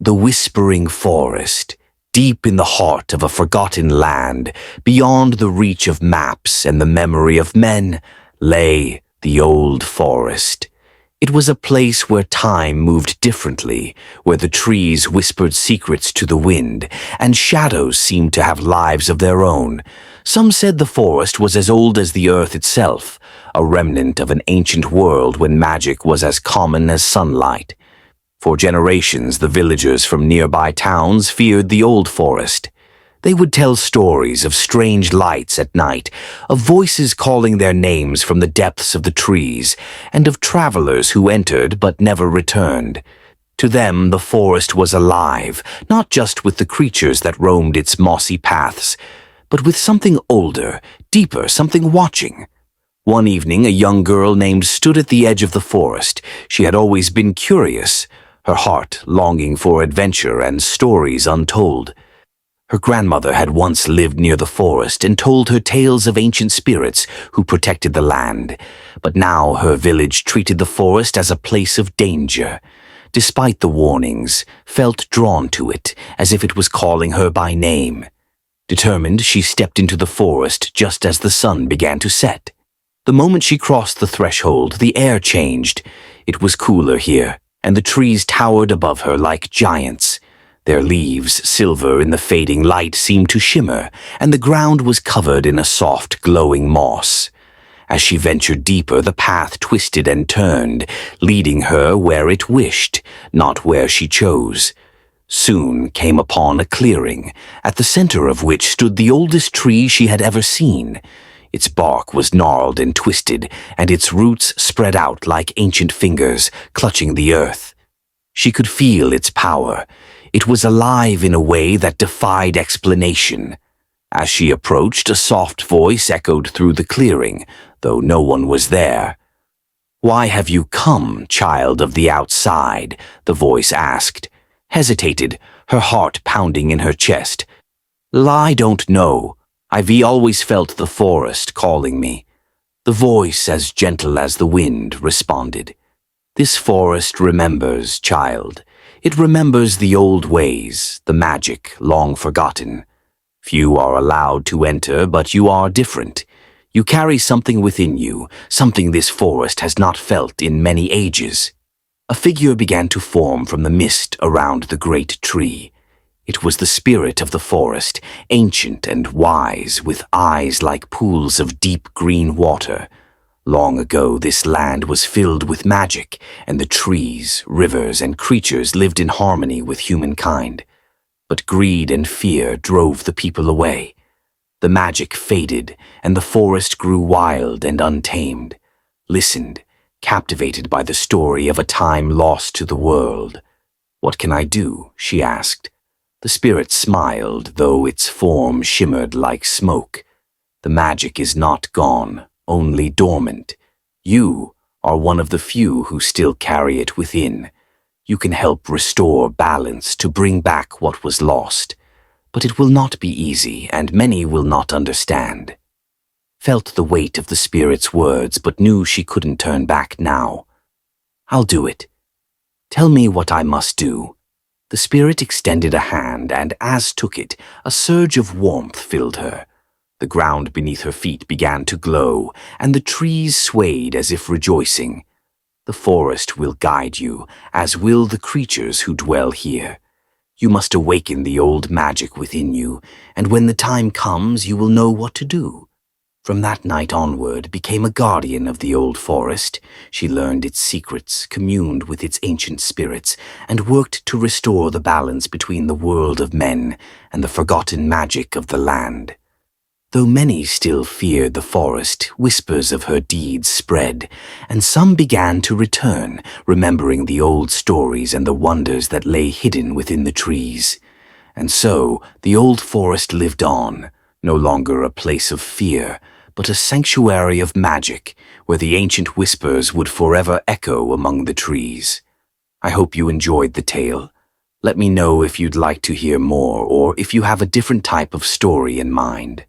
The Whispering Forest, deep in the heart of a forgotten land, beyond the reach of maps and the memory of men, lay the Old Forest. It was a place where time moved differently, where the trees whispered secrets to the wind, and shadows seemed to have lives of their own. Some said the forest was as old as the earth itself, a remnant of an ancient world when magic was as common as sunlight. For generations, the villagers from nearby towns feared the Old Forest. They would tell stories of strange lights at night, of voices calling their names from the depths of the trees, and of travelers who entered but never returned. To them, the forest was alive, not just with the creatures that roamed its mossy paths, but with something older, deeper, something watching. One evening, a young girl named stood at the edge of the forest. She had always been curious, her heart longing for adventure and stories untold. Her grandmother had once lived near the forest and told her tales of ancient spirits who protected the land, but now her village treated the forest as a place of danger. Despite the warnings, felt drawn to it, as if it was calling her by name. Determined, she stepped into the forest just as the sun began to set. The moment she crossed the threshold, the air changed. It was cooler here, and the trees towered above her like giants. Their leaves, silver in the fading light, seemed to shimmer, and the ground was covered in a soft, glowing moss. As she ventured deeper, the path twisted and turned, leading her where it wished, not where she chose. Soon came upon a clearing, at the center of which stood the oldest tree she had ever seen. Its bark was gnarled and twisted, and its roots spread out like ancient fingers, clutching the earth. She could feel its power. It was alive in a way that defied explanation. As she approached, a soft voice echoed through the clearing, though no one was there. "Why have you come, child of the outside?" the voice asked. Hesitated, her heart pounding in her chest. "I don't know. I've always felt the forest calling me." The voice, as gentle as the wind, responded. "This forest remembers, child. It remembers the old ways, the magic long forgotten. Few are allowed to enter, but you are different. You carry something within you, something this forest has not felt in many ages." A figure began to form from the mist around the great tree. It was the spirit of the forest, ancient and wise, with eyes like pools of deep green water. Long ago, this land was filled with magic, and the trees, rivers, and creatures lived in harmony with humankind. But greed and fear drove the people away. The magic faded, and the forest grew wild and untamed. Listened, captivated by the story of a time lost to the world. "What can I do?" she asked. The spirit smiled, though its form shimmered like smoke. "The magic is not gone, only dormant. You are one of the few who still carry it within. You can help restore balance to bring back what was lost. But it will not be easy, and many will not understand." Felt the weight of the spirit's words, but knew she couldn't turn back now. "I'll do it. Tell me what I must do." The spirit extended a hand, and as took it, a surge of warmth filled her. The ground beneath her feet began to glow, and the trees swayed as if rejoicing. "The forest will guide you, as will the creatures who dwell here. You must awaken the old magic within you, and when the time comes, you will know what to do." From that night onward, became a guardian of the old forest. She learned its secrets, communed with its ancient spirits, and worked to restore the balance between the world of men and the forgotten magic of the land. Though many still feared the forest, whispers of her deeds spread, and some began to return, remembering the old stories and the wonders that lay hidden within the trees. And so, the old forest lived on, no longer a place of fear, but a sanctuary of magic, where the ancient whispers would forever echo among the trees. I hope you enjoyed the tale. Let me know if you'd like to hear more, or if you have a different type of story in mind.